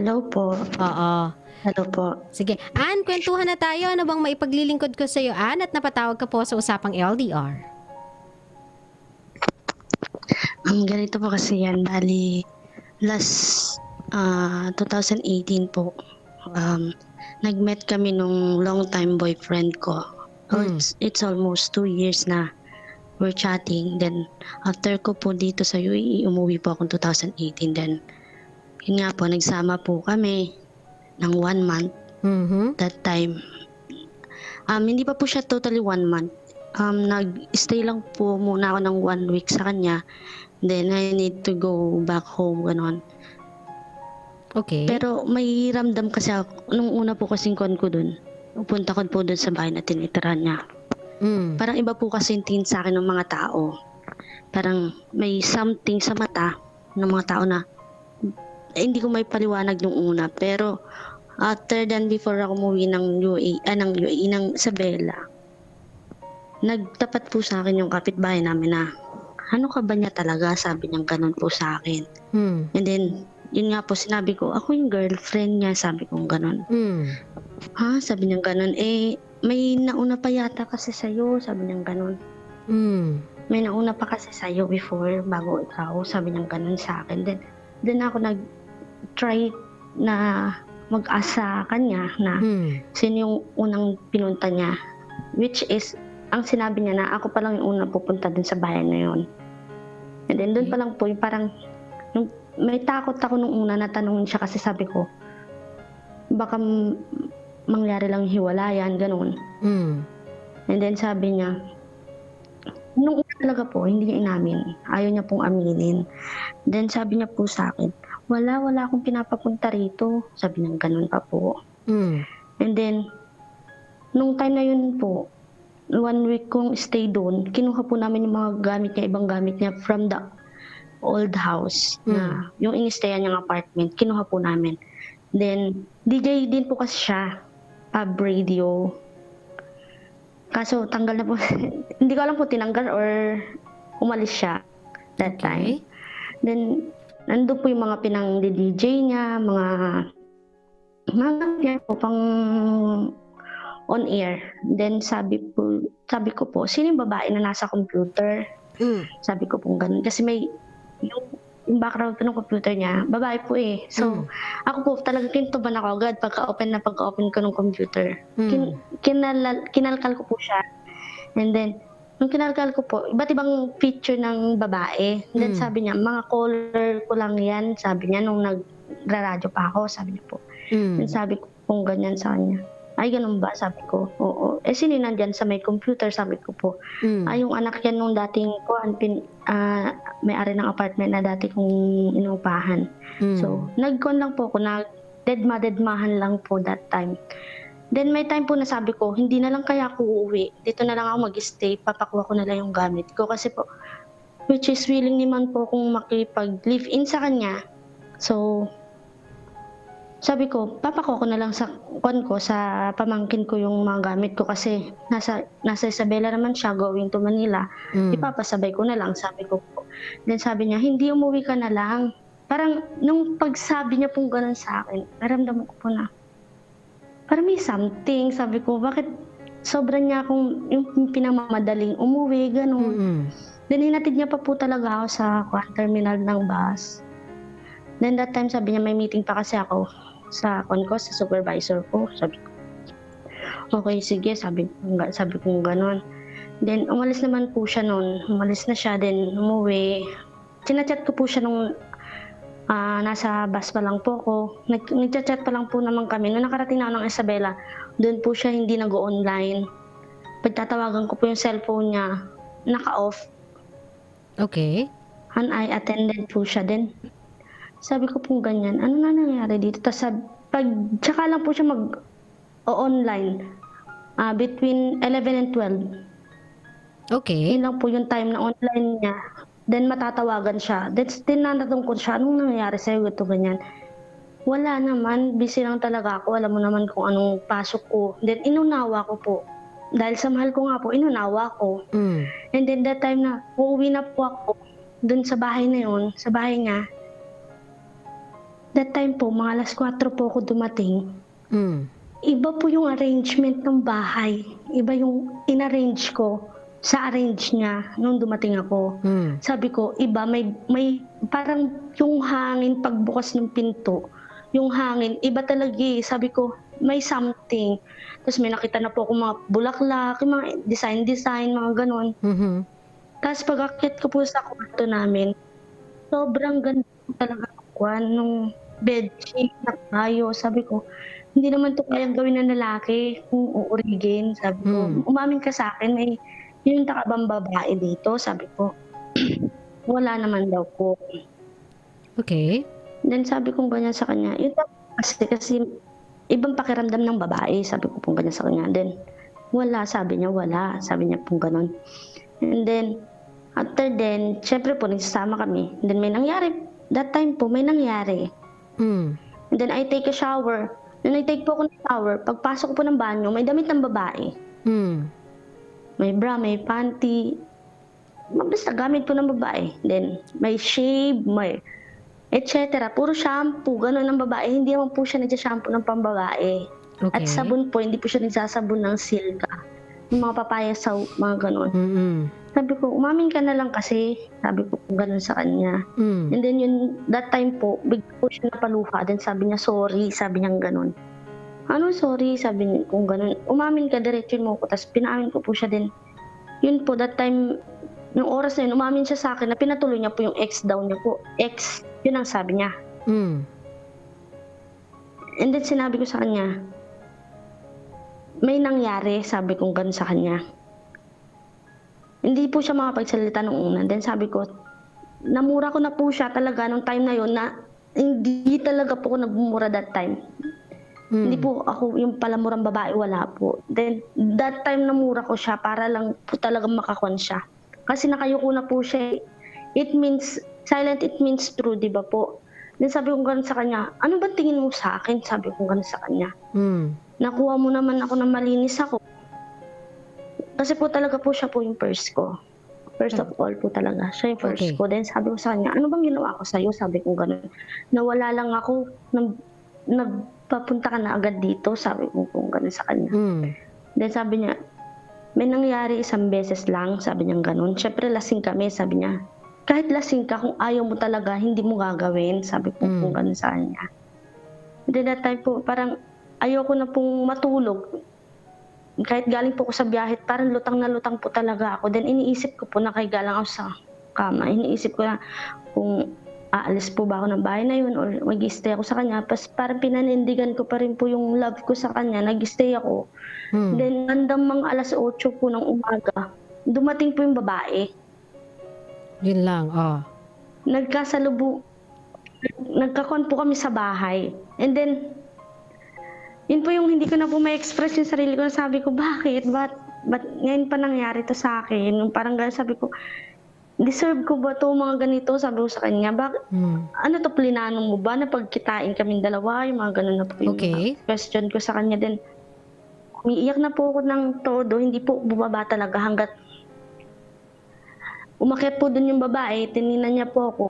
Hello po. Oo. Hello po. Sige. Ann, kwentuhan na tayo. Ano bang maipaglilingkod ko sa'yo, Ann? At napatawag ka po sa usapang LDR. Ganito po kasi yan, bali last 2018 po, nag-met kami nung long time boyfriend ko. It's almost 2 years na we're chatting. Then after ko po dito sa UAE, umuwi po akong 2018. Then yun nga po, nagsama po kami ng 1 month. That time, hindi pa po siya totally 1 month. Nag-stay lang po muna ako ng 1 week sa kanya. Then I need to go back home, ganon. Okay. Pero may ramdam kasi ako, nung una po kasing kon ko dun, pupunta ko po dun sa bahay na tinitirahan niya. Parang iba po kasi yung tingin sa akin ng mga tao. Parang may something sa mata ng mga tao na hindi ko may paliwanag nung una. Pero after than before ako umuwi ng UAE, ng Isabela, nagtapat po sa akin yung kapitbahay namin na, ano ka ba niya talaga? Sabi niya ganun po sa akin. And then, yun nga po sinabi ko, ako yung girlfriend niya, sabi ko ganun. Ha? Sabi niya ganun. May nauna pa yata kasi sa'yo, sabi niya ganun. May nauna pa kasi sa'yo before, bago ikaw, sabi niya ganun sa akin. Then ako nag-try na mag-asa kanya na sino yung unang pinunta niya. Which is, ang sinabi niya na ako pa lang yung unang pupunta dun sa bahay na yun. And then dun pa lang po, yung parang, may takot ako nung una na tanongin siya kasi sabi ko, baka mangyari lang hiwalayan, ganun. And then sabi niya, nung una talaga po, hindi niya inamin. Ayaw niya pong aminin. Then sabi niya po sa akin, wala akong pinapapunta rito. Sabi niya, ganun pa po. And then, nung time na yun po, 1 week kong stay doon, kinuha po namin yung mga gamit niya, ibang gamit niya from the old house na yung in-stayan niyang apartment, kinuha po namin. Then, DJ din po kasi siya, pub radio. Kaso, tanggal na po, hindi ko alam po tinanggal or umalis siya that time. Then, nandun po yung mga pinang-DJ niya, mga niya po pang on air. Then sabi ko po, sino yung babae na nasa computer? Sabi ko po ganun. Kasi may, yung background po ng computer niya, babae po eh. So, ako po talaga kintuban ako agad pagka-open ko ng computer. Kinalkal ko po siya. And then, nung kinalkal ko po, iba't ibang picture ng babae. Then sabi niya, mga color ko lang yan. Sabi niya, nung nagra-radyo pa ako, sabi niya po. Then sabi ko po ganyan sa kanya. Ay, ganun ba? Sabi ko, oo. Sino nandyan sa may computer? Sabi ko po. Yung anak yan nung dating ko, may-ari ng apartment na dati kong inupahan. So, nag-con lang po ako, nag-dedmahan lang po that time. Then may time po na sabi ko, hindi na lang kaya ako uuwi. Dito na lang ako mag-stay, papakuha ko na lang yung gamit ko. Kasi po, which is willing naman po kung makipag-live-in sa kanya. So, sabi ko, papakuha ko na lang sa sa pamangkin ko yung mga gamit ko kasi nasa Isabela naman siya, going to Manila. Ipapasabay ko na lang, sabi ko po. Then sabi niya, hindi umuwi ka na lang. Parang nung pagsabi niya pong ganun sa akin, naramdaman ko po na, parang may something. Sabi ko, bakit sobrang niya akong yung pinamamadaling umuwi, ganun. Then hinatid niya pa po talaga ako sa terminal ng bus. Then that time sabi niya, may meeting pa kasi ako sa sa supervisor ko. Sabi ko, okay, sige, sabi ko gano'n. Then umalis naman po siya noon. Umalis na siya, then umuwi. Chinachat ko po siya nung nasa bus pa lang po ako. Nagchat pa lang po naman kami. Nung nakarating na ako ng Isabela, doon po siya hindi nag-online. Pagtatawagan ko po yung cellphone niya, naka-off. Okay. And I attended po siya din. Sabi ko po ganyan, ano na nangyari dito? Tapos tsaka lang po siya mag-online between 11 and 12. Okay. Yun lang po yung time na online niya. Then matatawagan siya. Then tinatanong ko siya, anong nangyari sa'yo? Ito ganyan. Wala naman, busy lang talaga ako. Alam mo naman kung anong pasok ko. Then inunawa ko po. Dahil sa mahal ko nga po, inunawa ko. And then that time na, uuwi na po ako dun sa bahay na yun, sa bahay niya. That time po, mga 4:00 po ako dumating. Hmm. Iba po yung arrangement ng bahay. Iba yung inarrange ko sa arrange niya nung dumating ako. Sabi ko, iba, may parang yung hangin pagbukas ng pinto, yung hangin, iba talaga eh. Sabi ko, may something. Tapos may nakita na po ako mga bulaklak, yung mga design, mga ganon. Mhm. Tapos pag-akyat ko po sa kwarto namin, sobrang ganda po talaga nung bedsheet na kayo. Sabi ko, hindi naman to kayang gawin ng lalaki kung uurigin. Sabi ko, umamin ka sa akin, may yung takabang babae dito. Sabi ko, wala naman daw po. Okay. Then sabi ko ganyan sa kanya, yun kasi ibang pakiramdam ng babae. Sabi ko po ganyan sa kanya. Then, wala. Sabi niya, wala. Sabi niya po ganon. And then, after then, syempre po, nagsasama kami. And then may nangyari. That time po, may nangyari. And then I take a shower. Then I take po ako ng shower. Pagpasok po ng banyo, may damit ng babae. May bra, may panty. Basta gamit po ng babae. Then, may shave, may etc. Puro shampoo, gano'n ng babae. Hindi naman po siya nagsa-shampoo ng pambabae. Okay. At sabon po, hindi po siya nagsasabon ng silka. Yung mga papaya sa mga gano'n. Sabi ko, umamin ka na lang kasi. Sabi ko gano'n sa kanya. And then that time po, bigla po siya napaluha. Then sabi niya, sorry. Sabi niya gano'n. Ano sorry? Sabi niya kung gano'n. Umamin ka, diretso mo ko. Tapos pinaamin ko po siya din. Yun po, that time, nung oras na yun, umamin siya sa akin na pinatuloy niya po yung ex daw niya po. Ex, yun ang sabi niya. And then sinabi ko sa kanya, may nangyari, sabi kong gano'n sa kanya. Hindi po siya makapagsalita nung una. Then sabi ko, namura ko na po siya talaga nung time na yun na hindi talaga po ako nagmumura that time. Hindi po ako yung palamurang babae, wala po. Then that time namura ko siya para lang po talagang makakuan siya. Kasi nakayuko na po siya. It means, silent it means true, di ba po? Then sabi ko gano'n sa kanya, ano ba tingin mo sa akin? Sabi ko gano'n sa kanya. Nakuha mo naman ako na malinis ako. Kasi po talaga po siya po yung first ko. First of all po talaga, siya yung first ko. Then sabi ko sa kanya, ano bang ginawa ko sa'yo? Sabi ko gano'n. Nawala lang ako, nagpapunta ka na agad dito. Sabi ko gano'n sa kanya. Then sabi niya, may nangyari isang beses lang, sabi niya gano'n. Siyempre lasing kami, sabi niya. Kahit lasing ka, kung ayaw mo talaga, hindi mo gagawin. Sabi ko kung gano'n sa kanya. Then that time po, parang ayoko na pong matulog. Kahit galing po ako sa biyahe, parang lutang na lutang po talaga ako. Then iniisip ko po, nakahiga lang ako sa kama. Iniisip ko na kung aalis po ba ako ng bahay na yun or mag-stay ako sa kanya. Pas parang pinanindigan ko pa rin po yung love ko sa kanya. Nag-stay ako. Then hanggang mga 8:00 po ng umaga, dumating po yung babae. Yun lang, Nagkakon po kami sa bahay. And then, yun po yung hindi ko na po ma-express yung sarili ko. Sabi ko, bakit? Ba't ngayon pa nangyari to sa akin? Yung parang gano'n, sabi ko, deserve ko ba to mga ganito? Sabi ko sa kanya, bakit? Ano to, plinano mo ba? Napagkitain kaming dalawa? Yung mga gano'n na po yung mga question ko sa kanya. Then, umiiyak na po ako ng todo. Hindi po bumaba talaga hanggat umakyat po dun yung babae. Tininan niya po ako.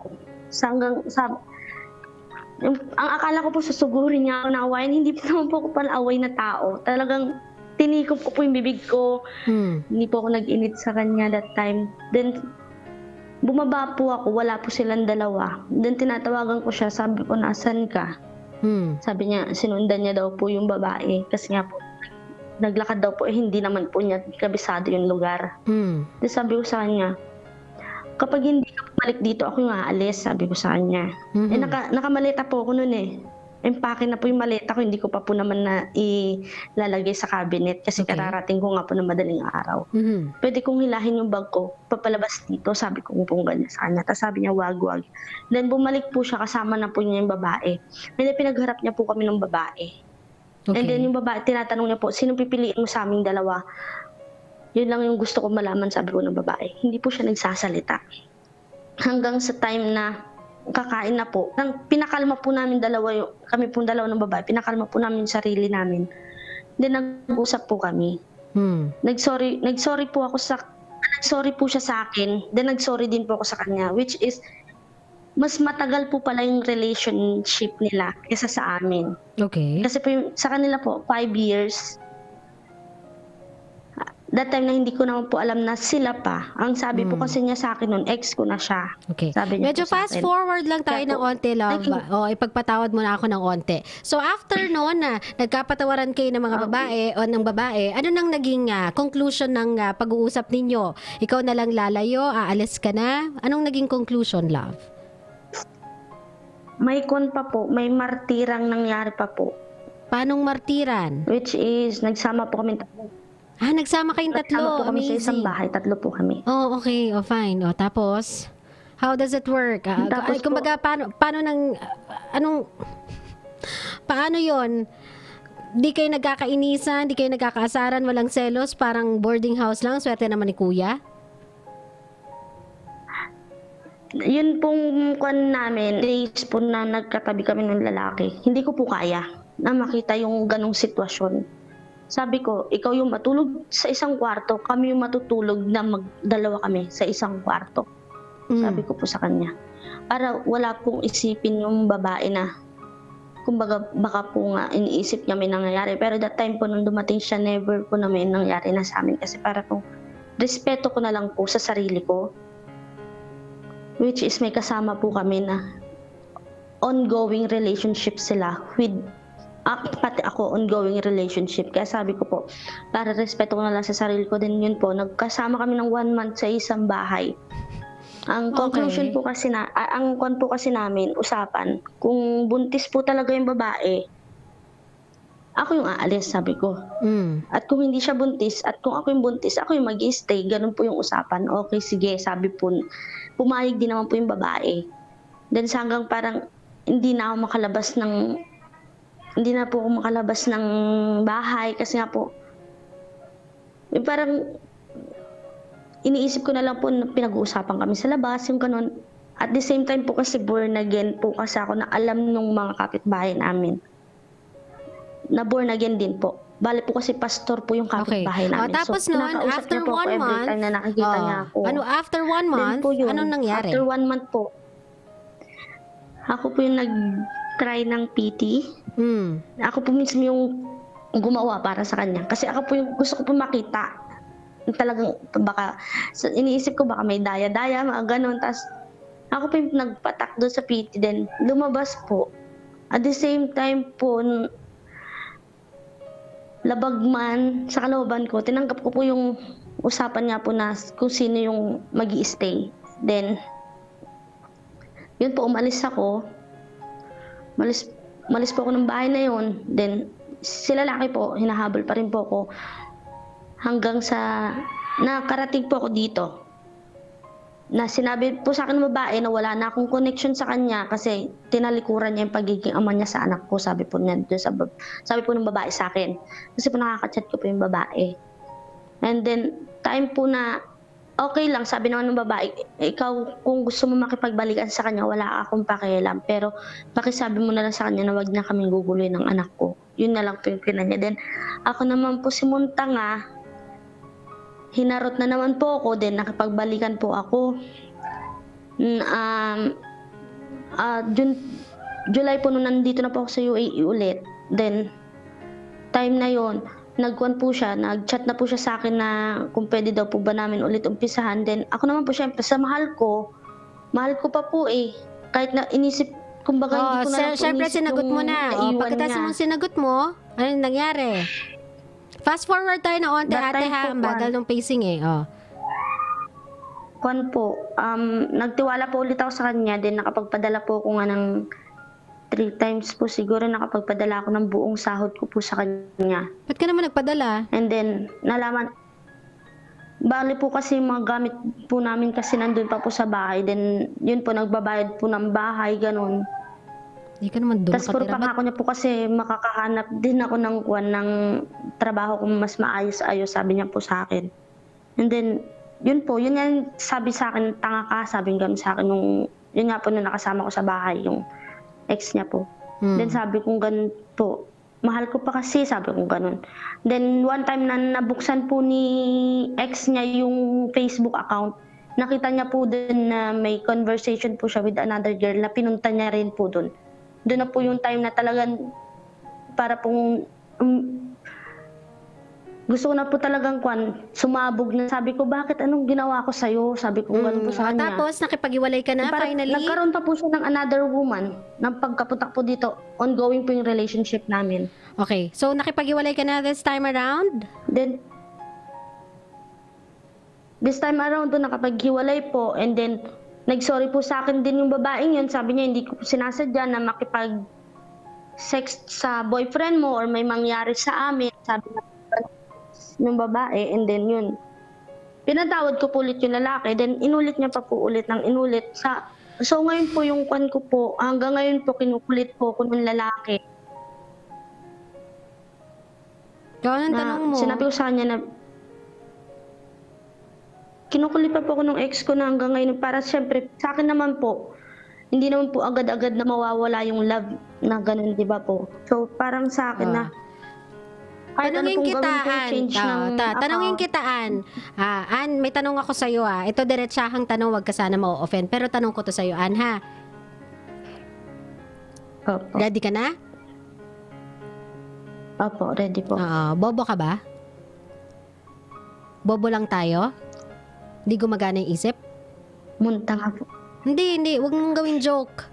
Ang akala ko po susugurin niya ako na awayin, hindi po naman po ako pala-away na tao. Talagang tinikop ko po yung bibig ko. Hindi po ako nag-init sa kanya that time. Then, bumaba po ako, wala po silang dalawa. Then, tinatawagan ko siya, sabi ko, nasan ka? Sabi niya, sinundan niya daw po yung babae. Kasi nga po, naglakad daw po, hindi naman po niya kabisado yung lugar. Then, sabi ko sa kanya, kapag hindi ka bumalik dito, ako yung aalis, sabi ko sa kanya. Nakamaleta po ako noon eh. Empake na po yung maleta ko, hindi ko pa po naman na ilalagay sa cabinet kasi kararating ko nga po ng madaling araw. Pwede kong hilahin yung bag ko, papalabas dito, sabi ko kung ganyan sa kanya. Tapos sabi niya, wag. Then bumalik po siya, kasama na po niya yung babae. Then pinagharap niya po kami ng babae. And then yung babae, tinatanong niya po, sino pipiliin mo sa aming dalawa? Yun lang yung gusto ko malaman, sabi ko ng babae. Hindi po siya nagsasalita. Hanggang sa time na kakain na po, pinakalma po namin kami pong dalawa ng babae, pinakalma po namin yung sarili namin. Then nag-usap po kami. Nagsorry po siya sa akin, then nagsorry din po ako sa kanya, which is mas matagal po pala yung relationship nila kaysa sa amin. Okay. Kasi po sa kanila po, 5 years. That time na hindi ko naman po alam na sila pa. Ang sabi po kasi niya sa akin noon, ex ko na siya. Okay. Sabi niya Medyo po sa fast akin. forward lang tayo Kaya ng po, onte, love. O, ipagpatawad mo na ako ng onte. So, after noon na nagkapatawaran kayo ng mga babae o ng babae, ano nang naging conclusion ng pag-uusap ninyo? Ikaw na lang lalayo, aalis ka na? Anong naging conclusion, love? May pa po, may martirang nangyari pa po. Paanong martiran? Which is, nagsama po kami tatlo. Nagsama kayong Nagsama tatlo. po kami sa isang Amazing. bahay, tatlo po kami. Oh, okay. Oh, fine. Oh, tapos, how does it work? Tapos Kumbaga, paano yon? Di kayo nagkakainisan, di kayo nagkakaasaran, walang selos, parang boarding house lang, swerte naman ni kuya? Yun pong kwan namin, days po na nagkatabi kami ng lalaki, hindi ko po kaya na makita yung ganong sitwasyon. Sabi ko, ikaw yung matulog sa isang kwarto, kami yung matutulog na magdalawa kami sa isang kwarto. Sabi ko po sa kanya. Para wala pong isipin yung babae na, kumbaga baka po nga iniisip niya may nangyayari. Pero that time po nung dumating siya, never po na may nangyari na sa amin. Kasi para po, respeto ko na lang po sa sarili ko. Which is may kasama po kami na ongoing relationship sila with pati ako, ongoing relationship. Kaya sabi ko po, para respeto ko na lang sa sarili ko, din yun po, nagkasama kami ng 1 month sa isang bahay. Ang conclusion po kasi ang kon po kasi namin, usapan, kung buntis po talaga yung babae, ako yung aalis, sabi ko. At kung hindi siya buntis, at kung ako yung buntis, ako yung mag-i-stay. Ganun po yung usapan. Okay, sige, sabi po, pumayag din naman po yung babae. Then hanggang parang hindi na ako makalabas ng bahay kasi nga po parang iniisip ko na lang po na pinag-uusapan kami sa labas, yung ganun. At the same time po kasi born again po kasi ako na alam nung mga kapitbahay namin na born again din po. Bale po kasi pastor po yung kapitbahay namin. Tapos noon, kinakausap after niya po ako 1 every month, time na nakikita niya ako. After 1 month, anong nangyari? After 1 month po, ako po yung nag-try ng PT. Ako po mismo yung gumawa para sa kanya. Kasi ako po yung gusto ko po makita. Talagang baka, iniisip ko baka may daya-daya, mga ganun. Tapos ako po yung nagpatak doon sa PT din. Lumabas po. At the same time po, labag man sa kalooban ko, tinanggap ko po yung usapan niya po na kung sino yung mag-i-stay. Then, yun po, umalis ako. Malis po ako ng bahay na yun. Then, sila lalaki po, hinahabol pa rin po ako hanggang sa nakarating po ako dito. Na sinabi po sa akin ng babae na wala na akong connection sa kanya kasi tinalikuran niya yung pagiging ama niya sa anak ko, sabi po niya sabi po ng babae sa akin. Kasi po nakaka-chat ko po yung babae. And then, time po na okay lang, sabi naman ng babae, ikaw kung gusto mo makipagbalikan sa kanya, wala akong pakialam. Pero pakisabi mo na lang sa kanya na wag niya kaming guguluhin ng anak ko. Yun na lang po yung niya. Then, ako naman po si Muntanga, hinarot na naman po ako, then nakipagbalikan po ako. July po nung nandito na po ako sa UAE ulit. Then, time na yon nagkuhan po siya, nag-chat na po siya sa akin na kung pwede daw po ba namin ulit umpisahan. Then, ako naman po syempre, sa mahal ko pa po eh. Kahit na inisip, kumbaga hindi ko na lang po syempre inisip sinagot mo na. Pagkatapos mong sinagot mo, anong nangyari? Fast forward tayo na onte ate ha, ang bagal ng pacing eh. Kuhan po, nagtiwala po ulit ako sa kanya, then nakapagpadala po ako nga ng 3 times po siguro nakapagpadala ako ng buong sahod ko po sa kanya. Ba't ka naman nagpadala? And then, nalaman, bali po kasi mga gamit po namin kasi nandun pa po sa bahay, then yun po, nagbabayad po ng bahay, ganun. Hindi ka naman doon Tapos puro pangako niya po kasi makakahanap din ako ng ng trabaho kung mas maayos-ayos, sabi niya po sa akin. And then, yun po, yun yan sabi sa akin, tanga ka, sabi nga sa akin nung, yun nga po nung nakasama ko sa bahay, yung ex niya po. Then sabi kong ganun po, mahal ko pa kasi, sabi kong ganun. Then one time na nabuksan po ni ex niya yung Facebook account, nakita niya po dun na may conversation po siya with another girl na pinunta niya rin po dun. Doon na po yung time na talagang para pong gusto ko na po talagang sumabog na. Sabi ko, bakit anong ginawa ko sa'yo? Sabi ko, gano'n po sa kanya. Tapos, nakipag-iwalay ka na Parang finally? nagkaroon pa po siya ng another woman. Nang pagkaputak po dito, ongoing po yung relationship namin. Okay. So, nakipag-iwalay ka na this time around? Then, this time around po, nakapaghiwalay po. And then, nag-sorry po sa akin din yung babaeng yun. Sabi niya, hindi ko po sinasadya na makipag-sex sa boyfriend mo or may mangyari sa amin. Sabi niya, ng babae, and then yun. Pinatawad ko po ulit yung lalaki, then inulit niya pa po ulit ng inulit. So ngayon po yung kwan ko po, hanggang ngayon po kinukulit po ko ng lalaki. Gano'n tanong mo? Sinabi ko sa kanya na kinukulit pa po ako ng ex ko na hanggang ngayon para siyempre sa akin naman po, hindi naman po agad-agad na mawawala yung love na ganun, di ba po? So parang sa akin na tanungin kita, tanungin kita, Ann, may tanong ako sa'yo, Ito, diretsahang tanong, wag ka sana ma-offend. Pero tanong ko to sa'yo, Ann, ha? Opo. Ready ka na? Opo, ready po. Bobo ka ba? Bobo lang tayo? Hindi gumagana yung isip? Munta nga po. Hindi, wag mong gawin joke.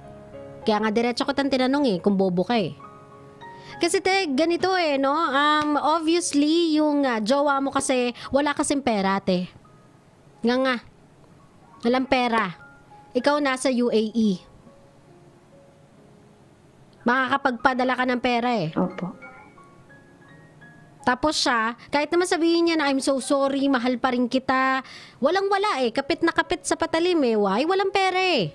Kaya nga, diretso ko tang tinanong kung bobo ka Kasi ganito no? Obviously, yung jowa mo kasi, wala kasing pera, Nga. Walang pera. Ikaw nasa UAE. Makakapagpadala ka ng pera Opo. Tapos siya, kahit naman sabihin niya na I'm so sorry, mahal pa rin kita. Walang-wala kapit na kapit sa patalim Why? Walang pera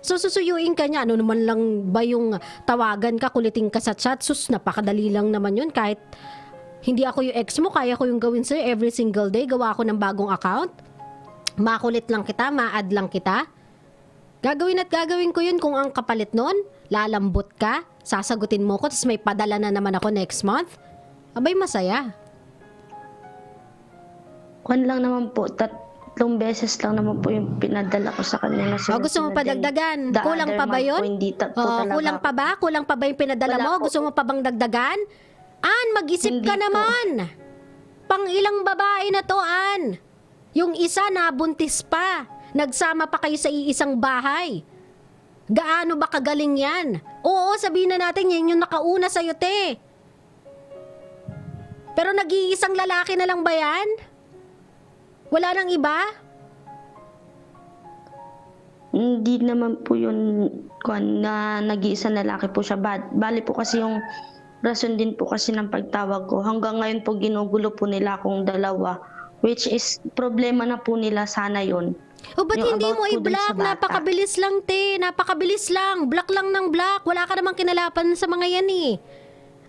So, susuyuin ka niya. Ano naman lang ba yung tawagan ka, kuliting ka sa chat? Sus, napakadali lang naman yun. Kahit hindi ako yung ex mo, kaya ko yung gawin sa'yo every single day. Gawa ako ng bagong account. Makulit lang kita, ma-add lang kita. Gagawin at gagawin ko yun kung ang kapalit nun. Lalambot ka, sasagutin mo ko, tapos may padala na naman ako next month. Abay, masaya. Kwan lang naman po, 3 beses lang naman po yung pinadala ko sa kanya. Gusto mo pa dagdagan? Kulang pa ba yun? Kulang pa ba? Kulang pa ba yung pinadala mo? Gusto mo pa bang dagdagan? Ann, mag-isip ka naman. Pang ilang babae na to, Ann? Yung isa nabuntis pa. Nagsama pa kayo sa iisang bahay. Gaano ba kagaling yan? Oo, sabihin na natin yan yung nakauna sa'yo, Pero nag-iisang lalaki na lang ba yan? Wala nang iba? Hindi naman po yun na nag-iisa na lalaki po siya. Bali po kasi yung rason din po kasi ng pagtawag ko. Hanggang ngayon po ginugulo po nila akong dalawa. Which is problema na po nila sana yun. Ba't hindi mo i-block? Napakabilis lang, Napakabilis lang. Block lang ng block. Wala ka namang kinalapan sa mga yan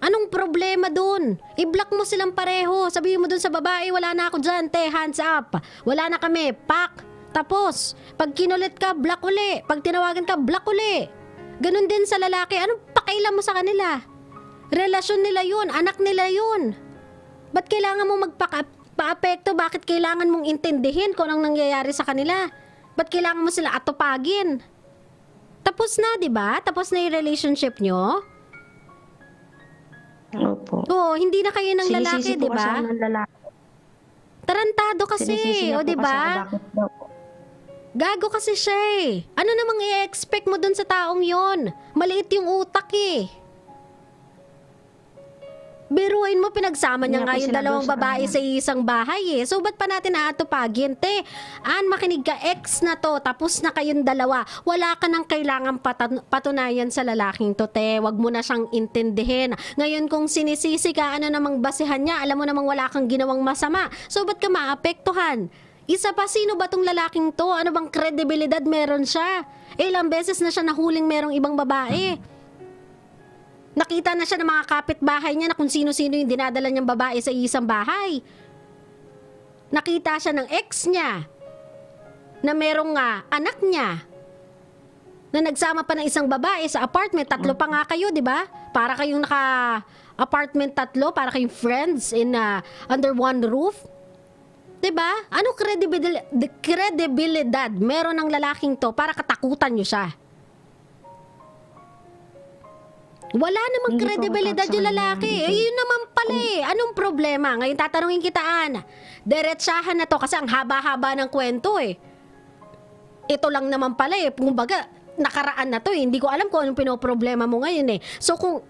Anong problema dun? I-block mo silang pareho. Sabihin mo dun sa babae, wala na ako dyan, hands up. Wala na kami, pak. Tapos, pag kinulit ka, block uli. Pag tinawagan ka, block uli. Ganon din sa lalaki. Anong pakailan mo sa kanila? Relasyon nila yun, anak nila yun. Ba't kailangan mo magpa-apekto? Bakit kailangan mong intindihin kung anong nangyayari sa kanila? Ba't kailangan mo sila atupagin? Tapos na, di ba? Tapos na yung relationship nyo? Opo. Oo, hindi na kayo ng lalaki, di ba? Tarantado kasi, di ba? Gago kasi siya Ano namang i-expect mo dun sa taong yon? Maliit yung utak Biruin mo, pinagsama niya nga yung dalawang babae sa isang bahay So, ba't pa natin aatupagin, Ann, makinig ka, ex na to, tapos na kayong dalawa. Wala ka nang kailangang patunayan sa lalaking to, Wag mo na siyang intindihin. Ngayon, kung sinisisi ka, ano namang basihan niya, alam mo namang wala kang ginawang masama. So, ba't ka maapektuhan? Isa pa, sino ba tong lalaking to? Ano bang kredibilidad meron siya? Ilang beses na siya nahuling merong ibang babae. Nakita na siya ng mga kapitbahay niya na kung sino-sino yung dinadala niyang babae sa isang bahay. Nakita siya ng ex niya na merong anak niya na nagsama pa ng isang babae sa apartment. 3 pa nga kayo, di ba? Para kayong naka-apartment 3, para kayong friends in under one roof. 'Diba? Anong kredibilidad meron ng lalaking to para katakutan nyo siya? Wala namang Hindi po ako kredibilidad takot sa yung kanya, lalaki. DJ. Eh, yun naman pala eh. Anong problema? Ngayon tatanungin kita, Ana. Diretsahan na to kasi ang haba-haba ng kwento eh. Ito lang naman pala eh. Kumbaga, nakaraan na to eh. Hindi ko alam kung anong pinoproblema mo ngayon eh. So kung,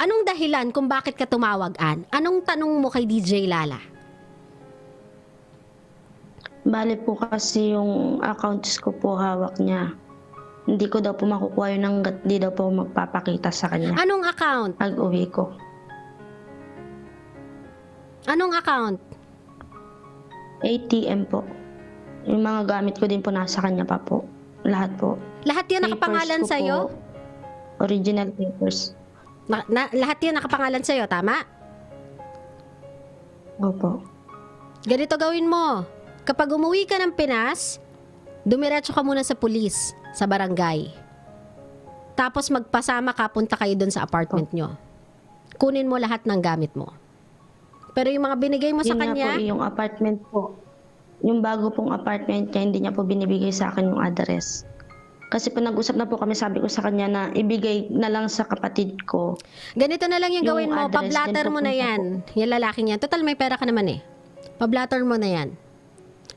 anong dahilan kung bakit ka tumawag, An? Anong tanong mo kay DJ Lala? Bale po kasi yung accounts ko po hawak niya. Hindi ko daw po makukuha yun hanggat di daw po ako magpapakita sa kanya. Anong account? Pag-uwi ko. Anong account? ATM po. Yung mga gamit ko din po nasa kanya pa po. Lahat po. Lahat yan nakapangalan Papers ko sa'yo? po, original papers. Lahat yan nakapangalan sa'yo, tama? Opo. Ganito gawin mo. Kapag umuwi ka ng Pinas, dumiretso ka muna sa pulis, sa barangay. Tapos magpasama ka, punta kayo dun sa apartment nyo. Kunin mo lahat ng gamit mo. Pero yung mga binigay mo sa Yun nga kanya, po, yung apartment po. Yung bago pong apartment niya, hindi niya po binibigay sa akin yung address. Kasi po nag-usap na po kami, sabi ko sa kanya na ibigay na lang sa kapatid ko. ganito na lang yung Yung gawin mo. address Pablatter din mo na pupunta yan. Yung lalaking yan. Total, may pera ka naman eh. Pablatter mo na yan.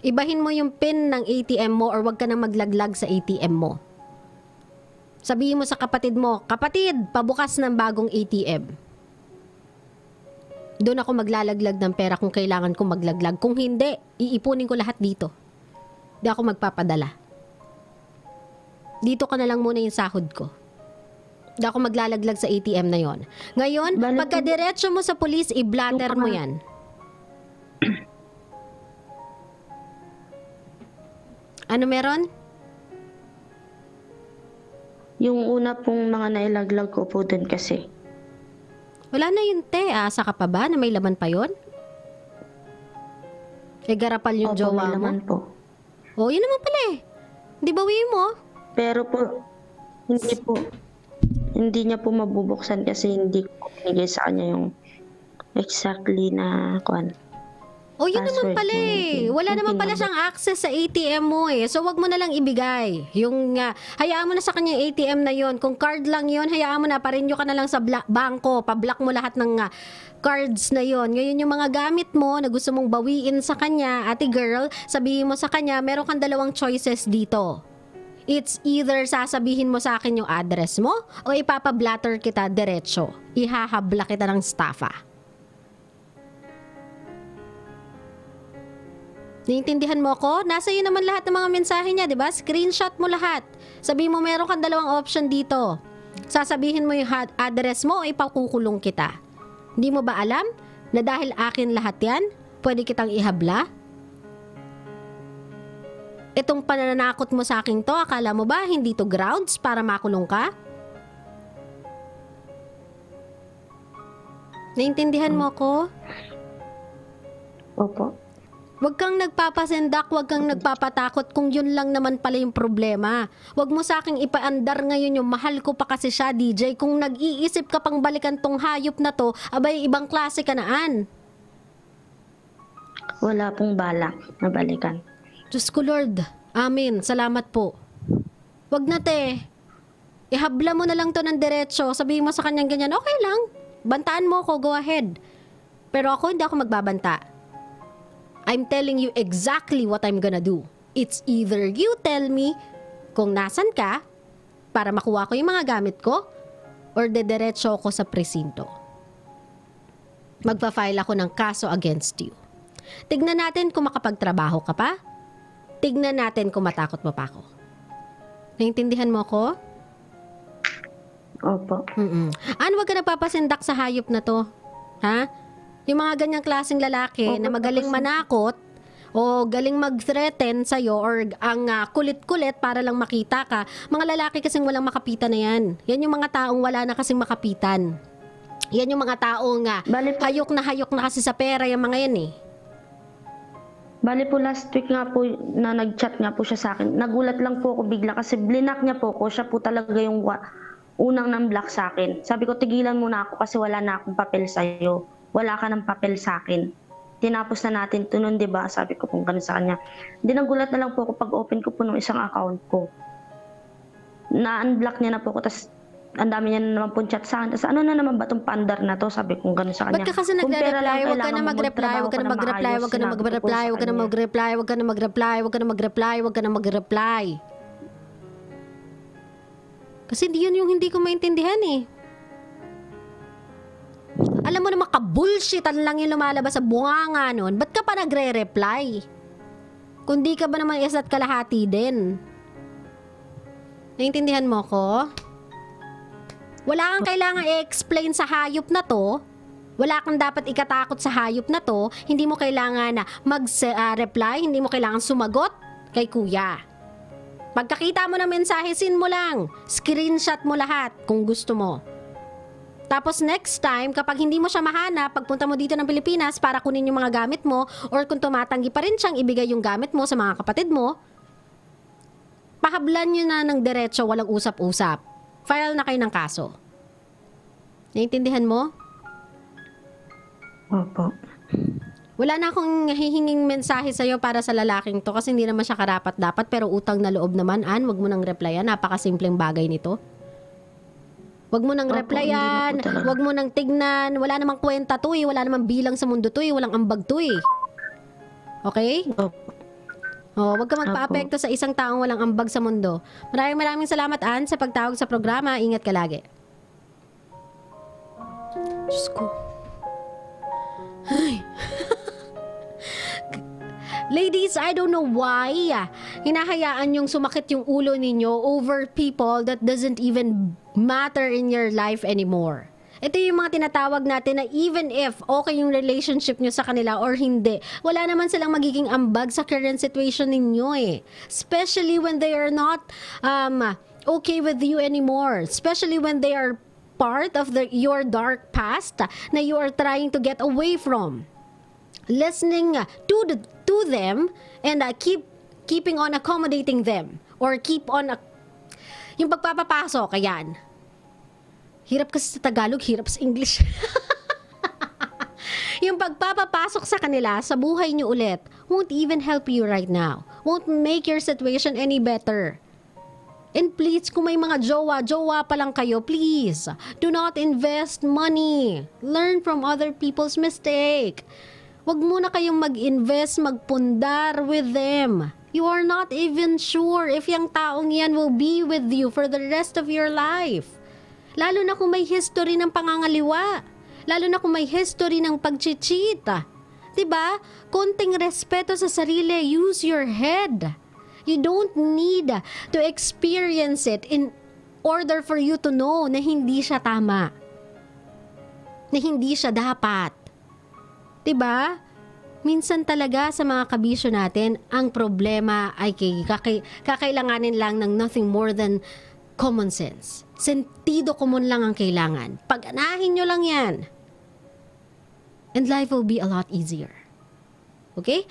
Ibahin mo yung pin ng ATM mo or wag ka nang maglaglag sa ATM mo. Sabihin mo sa kapatid mo, kapatid, pabukas ng bagong ATM. Doon ako maglalaglag ng pera kung kailangan kong maglaglag. Kung hindi, iipunin ko lahat dito. Di ako magpapadala. Dito ka na lang muna yung sahod ko. Di ako maglalaglag sa ATM na yon. Ngayon, Bale, pagka diretso mo sa police, i-blatter mo yan. Ano meron? Yung una pong mga nailaglag ko po dun kasi. Wala na yun, te. Asa ka pa ba na may laman pa yon? Eh, garapal yung Opo, jowa may mo. laman po. Oh, yun naman pala eh. Di bawiin mo? Pero po, hindi niya po mabubuksan kasi hindi ko binigay sa kanya yung exactly na kuan. Oh, yun naman Password pala ng eh. ATM. Wala Yung naman pala PIN siyang access sa ATM mo eh. So, wag mo na lang ibigay. Yung, hayaan mo na sa kanya yung ATM na yon. Kung card lang yon, hayaan mo na. Parinyo ka na lang sa bangko. Pa-block mo lahat ng cards na yon. Ngayon, yung mga gamit mo na gusto mong bawiin sa kanya, ate girl, sabihin mo sa kanya, meron kang dalawang choices dito. It's either sasabihin mo sa akin yung address mo o ipapablatter kita diretso. Ihahabla kita ng staffa. Naiintindihan mo ako? Nasa iyo naman lahat ng mga mensahe niya, di ba? Screenshot mo lahat. Sabihin mo meron kang dalawang option dito. Sasabihin mo yung address mo o ipakukulong kita. Hindi mo ba alam na dahil akin lahat yan, pwede kitang ihabla? Itong pananakot mo sa akin to, akala mo ba hindi to grounds para makulong ka? Naiintindihan mo ko? Opo. Huwag kang nagpapasendak, huwag kang nagpapatakot kung yun lang naman pala yung problema. Huwag mo sa aking ipaandar ngayon yung mahal ko pa kasi siya, DJ. Kung nag-iisip ka pang balikan tong hayop na to, abay ibang klase ka naan. Wala pong balak na balikan. Diyos ko Lord, amin, salamat po. Huwag na te, ihabla mo na lang to ng diretso, sabihin mo sa kanyang ganyan, okay lang, bantaan mo ko, go ahead. Pero ako hindi ako magbabanta. I'm telling you exactly what I'm gonna do. It's either you tell me kung nasan ka para makuha ko yung mga gamit ko or dediretso ko sa presinto. Magpa-file ako ng kaso against you. Tignan natin kung makapagtrabaho ka pa. Tignan natin kung matakot mo pa ako. Naintindihan mo ako? Opo. Ano, wag ka nagpapasindak sa hayop na to? Ha? Yung mga ganyang klaseng lalaki Opo, na magaling tapos- manakot o galing mag-threaten sa'yo or ang kulit-kulit para lang makita ka, mga lalaki kasing walang makapitan na yan. Yan yung mga taong wala na kasing makapitan. Yan yung mga taong Bale po, hayok na kasi sa pera yung mga yan eh. bale po last week nga po na nag-chat nga po siya sa akin. Nagulat lang po ako bigla kasi blinak niya po ko. Siya po talaga yung unang nang-block sa akin. Sabi ko, tigilan muna ako kasi wala na akong papel sa'yo. Wala ka ng papel sa akin. tinapos na natin to nun, 'di ba? Sabi ko kung gano'n sa kanya. Di nagulat na lang po ako pag-open ko po nung isang account ko. Na-unblock niya na po ako, tas ang dami niya na naman po chat sa akin. Tas ano na naman ba tong paandar na to? Sabi ko gano'n sa Ba't kanya. ka kasi Kung pera lang nagre-reply? Huwag ka kailangan na mo, mag-reply, huwag ka na magtrabaho mag-reply, maayos. huwag ka na Sinabi ko po mag-reply, sa huwag ka na kanya. mag-reply, huwag ka na mag-reply, huwag ka na mag-reply, huwag ka na mag-reply. Kasi yun yung hindi ko maintindihan eh. Alam mo naman, ka-bullshitan lang yung lumalabas sa bunganga nun. Ba't ka pa nagre-reply? Kung di ka ba naman isa't kalahati din? Naintindihan mo ko? Wala kang kailangan i-explain sa hayop na to. Wala kang dapat ikatakot sa hayop na to. Hindi mo kailangan na mag-reply. Hindi mo kailangan sumagot kay kuya. Pagkakita mo ng mensahe, sin mo lang. Screenshot mo lahat kung gusto mo. Tapos next time, kapag hindi mo siya mahanap, pagpunta mo dito ng Pilipinas para kunin yung mga gamit mo, or kung tumatanggi pa rin siyang ibigay yung gamit mo sa mga kapatid mo, pahablan nyo na ng diretso, walang usap-usap. File na kayo ng kaso. Naintindihan mo? Opo. Wala na akong hihinging mensahe sa'yo para sa lalaking to kasi hindi naman siya karapat-dapat, pero utang na loob naman, wag mo nang replyan. Napakasimpleng bagay nito. Wag mo nang Opo, replyan, hindi na po talaga. wag mo nang tignan, wala namang kwenta to eh, wala namang bilang sa mundo to eh, walang ambag to eh. Okay? Opo. Oh, wag ka magpa-apekto sa isang taong walang ambag sa mundo. Maraming salamat, Ann, sa pagtawag sa programa. Ingat ka lagi. Diyos ko. Ay. Ladies, I don't know why hinahayaan yung sumakit yung ulo ninyo over people that doesn't even matter in your life anymore. Ito yung mga tinatawag natin na even if okay yung relationship nyo sa kanila or hindi, wala naman silang magiging ambag sa current situation ninyo eh. Especially when they are not okay with you anymore. Especially when they are part of your dark past na you are trying to get away from. Listening to them and keeping on accommodating them or keep on yung pagpapapasok, ayan. Hirap kasi sa Tagalog, hirap sa English. Yung pagpapapasok sa kanila, sa buhay nyo ulit, won't even help you right now. Won't make your situation any better. And please, kung may mga jowa pa lang kayo, please, do not invest money. Learn from other people's mistake. Wag muna kayong mag-invest, magpundar with them. You are not even sure if yung taong yan will be with you for the rest of your life. Lalo na kung may history ng pangangaliwa. Lalo na kung may history ng pag-cheat. Diba? Konting respeto sa sarili. Use your head. You don't need to experience it in order for you to know na hindi siya tama. Na hindi siya dapat. Diba? Minsan talaga sa mga kabisyo natin, ang problema ay kakailanganin lang ng nothing more than common sense. Sentido komon lang ang kailangan. Pag-anahin nyo lang yan. And life will be a lot easier. Okay?